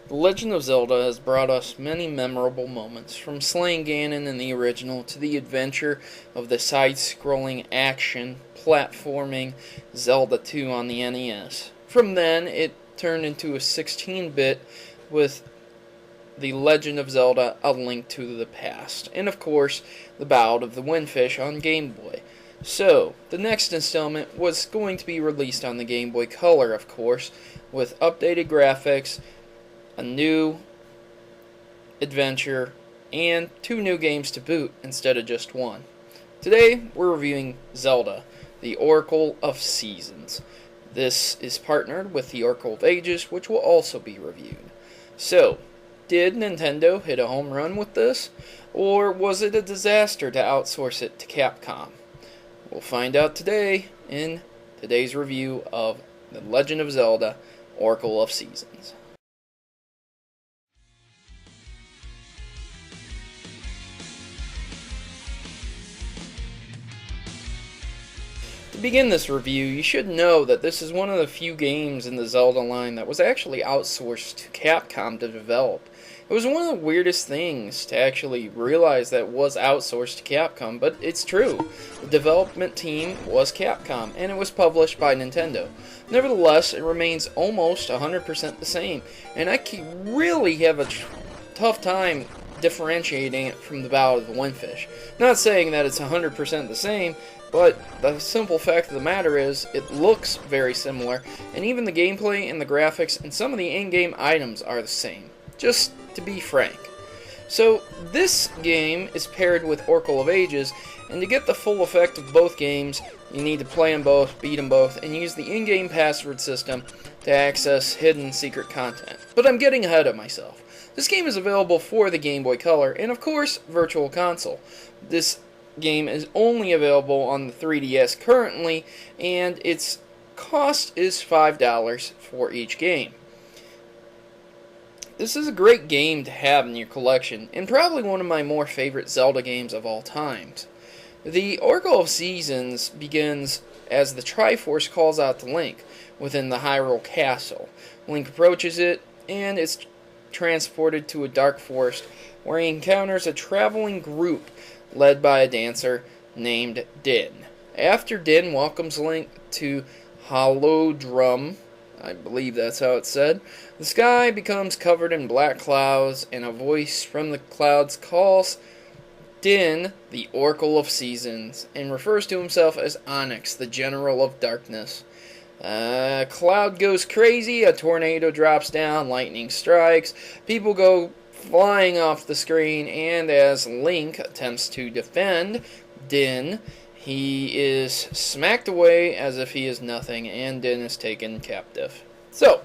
The Legend of Zelda has brought us many memorable moments, from slaying Ganon in the original to the adventure of the side-scrolling action platforming Zelda 2 on the NES. From then, it turned into a 16-bit with The Legend of Zelda: A Link to the Past, and of course, The Ballad of the Windfish on Game Boy. So, the next installment was going to be released on the Game Boy Color, of course, with updated graphics, a new adventure, and 2 new games to boot instead of just one. Today, we're reviewing Zelda, the Oracle of Seasons. This is partnered with the Oracle of Ages, which will also be reviewed. So, did Nintendo hit a home run with this, or was it a disaster to outsource it to Capcom? We'll find out today in today's review of The Legend of Zelda: Oracle of Seasons. To begin this review, you should know that this is one of the few games in the Zelda line that was actually outsourced to Capcom to develop. It was one of the weirdest things to actually realize that was outsourced to Capcom, but it's true. The development team was Capcom, and it was published by Nintendo. Nevertheless, it remains almost 100% the same, and I really have a tough time differentiating it from the Ballad of the Windfish. Not saying that it's 100% the same, but the simple fact of the matter is, it looks very similar, and even the gameplay and the graphics and some of the in-game items are the same. Just to be frank. So, this game is paired with Oracle of Ages, and to get the full effect of both games, you need to play them both, beat them both, and use the in-game password system to access hidden secret content. But I'm getting ahead of myself. This game is available for the Game Boy Color, and of course, Virtual Console. This game is only available on the 3DS currently, and its cost is $5 for each game. This is a great game to have in your collection, and probably one of my more favorite Zelda games of all times. The Oracle of Seasons begins as the Triforce calls out to Link within the Hyrule Castle. Link approaches it, and is transported to a dark forest where he encounters a traveling group led by a dancer named Din. After Din welcomes Link to Holodrum, I believe that's how it's said, the sky becomes covered in black clouds, and a voice from the clouds calls Din the Oracle of Seasons, and refers to himself as Onyx, the General of Darkness. A cloud goes crazy, a tornado drops down, lightning strikes, people go flying off the screen, and as Link attempts to defend Din, he is smacked away as if he is nothing, and Din is taken captive. So,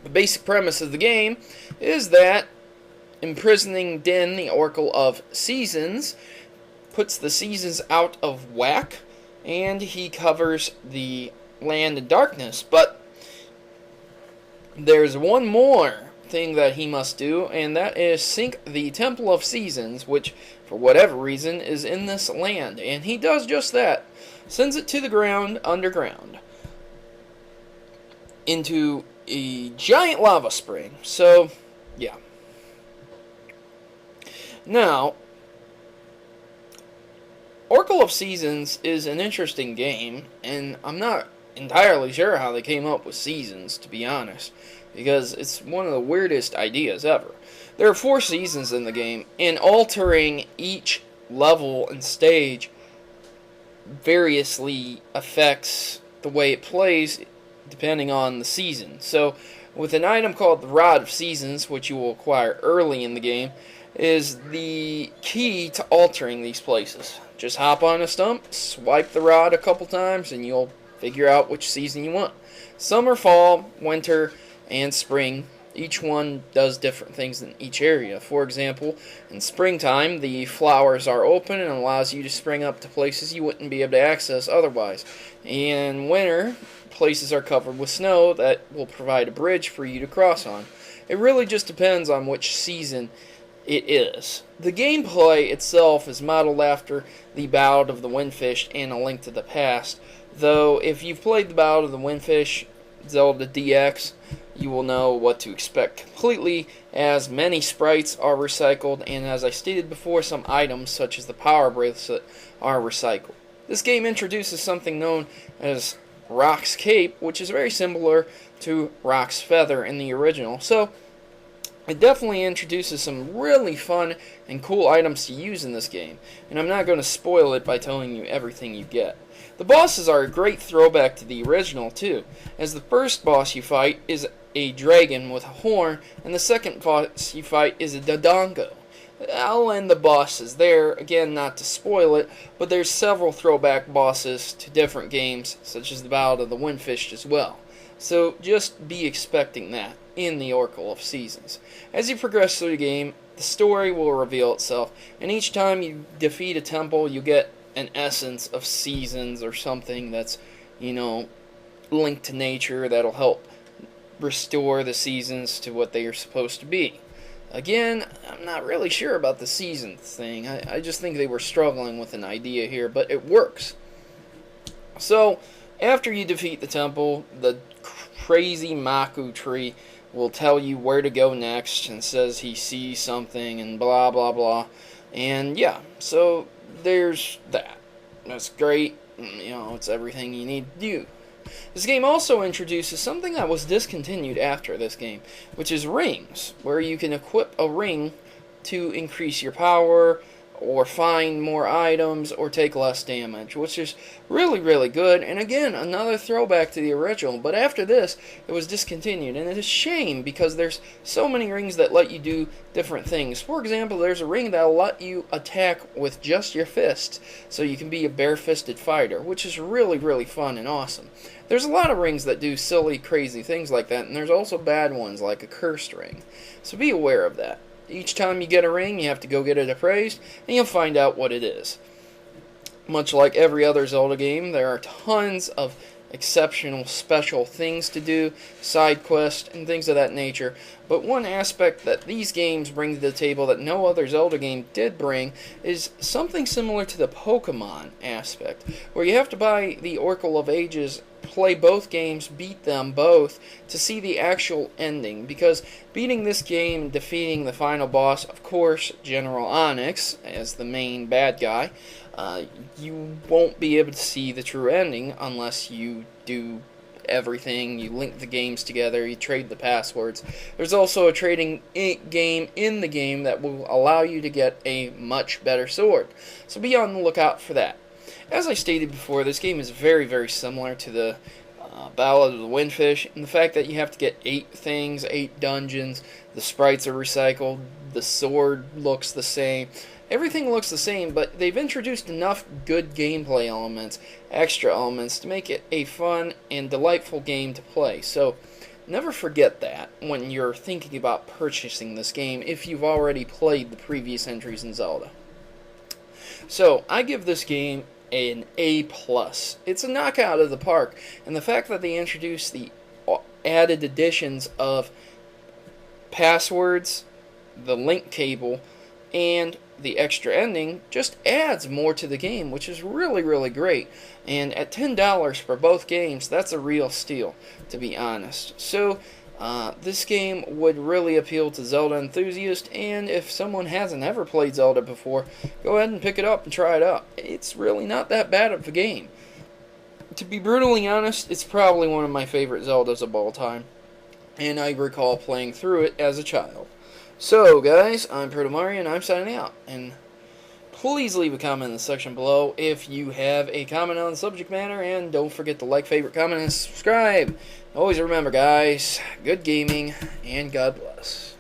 the basic premise of the game is that imprisoning Din, the Oracle of Seasons, puts the seasons out of whack, and he covers the land in darkness. But there's one more thing that he must do, and that is sink the Temple of Seasons, which, for whatever reason, is in this land. And he does just that. Sends it to the ground, underground, into a giant lava spring. So, yeah. Now, Oracle of Seasons is an interesting game, and I'm not entirely sure how they came up with seasons, to be honest, because it's one of the weirdest ideas ever. There are 4 seasons in the game, and altering each level and stage variously affects the way it plays depending on the season. So, with an item called the Rod of Seasons, which you will acquire early in the game, is the key to altering these places. Just hop on a stump, swipe the rod a couple times, and you'll figure out which season you want. Summer, fall, winter, and spring, each one does different things in each area. For example, in springtime, the flowers are open and allows you to spring up to places you wouldn't be able to access otherwise. In winter, places are covered with snow that will provide a bridge for you to cross on. It really just depends on which season it is. The gameplay itself is modeled after the Ballad of the Windfish and A Link to the Past, though if you've played the Ballad of the Windfish, Zelda DX, you will know what to expect completely, as many sprites are recycled, and as I stated before, some items such as the power bracelet are recycled. This game introduces something known as Rock's Cape, which is very similar to Rock's Feather in the original. So it definitely introduces some really fun and cool items to use in this game, and I'm not going to spoil it by telling you everything you get. The bosses are a great throwback to the original too, as the first boss you fight is a dragon with a horn, and the second boss you fight is a Dodongo. I'll end the bosses there, again not to spoil it, but there's several throwback bosses to different games, such as the Battle of the Windfish as well. So just be expecting that in the Oracle of Seasons. As you progress through the game, the story will reveal itself, and each time you defeat a temple, you get an essence of seasons or something that's, linked to nature that'll help restore the seasons to what they are supposed to be. Again, I'm not really sure about the seasons thing. I just think they were struggling with an idea here, but it works. So, after you defeat the temple, the crazy Maku tree will tell you where to go next and says he sees something and blah blah blah. And yeah, so there's that. That's great. It's everything you need to do. This game also introduces something that was discontinued after this game, which is rings, where you can equip a ring to increase your power, or find more items, or take less damage, which is really, really good. And again, another throwback to the original, but after this, it was discontinued, and it's a shame because there's so many rings that let you do different things. For example, there's a ring that'll let you attack with just your fists, so you can be a bare-fisted fighter, which is really, really fun and awesome. There's a lot of rings that do silly, crazy things like that, and there's also bad ones, like a cursed ring, so be aware of that. Each time you get a ring, you have to go get it appraised, and you'll find out what it is. Much like every other Zelda game, there are tons of exceptional special things to do, side quests, and things of that nature. But one aspect that these games bring to the table that no other Zelda game did bring is something similar to the Pokemon aspect, where you have to buy the Oracle of Ages, play both games, beat them both, to see the actual ending, because beating this game and defeating the final boss, of course, General Onyx, as the main bad guy, you won't be able to see the true ending unless you do everything. You link the games together, you trade the passwords. There's also a trading game in the game that will allow you to get a much better sword, so be on the lookout for that. As I stated before, this game is very, very similar to the Ballad of the Windfish, and the fact that you have to get 8 things, 8 dungeons, the sprites are recycled, the sword looks the same, everything looks the same, but they've introduced enough good gameplay elements, extra elements, to make it a fun and delightful game to play. So never forget that when you're thinking about purchasing this game if you've already played the previous entries in Zelda. So I give this game an A+. It's a knockout of the park, and the fact that they introduced the added additions of passwords, the link cable, and the extra ending just adds more to the game, which is really, really great. And at $10 for both games, that's a real steal, to be honest. So this game would really appeal to Zelda enthusiasts, and if someone hasn't ever played Zelda before, go ahead and pick it up and try it out. It's really not that bad of a game. To be brutally honest, it's probably one of my favorite Zeldas of all time, and I recall playing through it as a child. So guys, I'm Protomario, and I'm signing out, and please leave a comment in the section below if you have a comment on the subject matter, and don't forget to like, favorite, comment, and subscribe. Always remember, guys, good gaming, and God bless.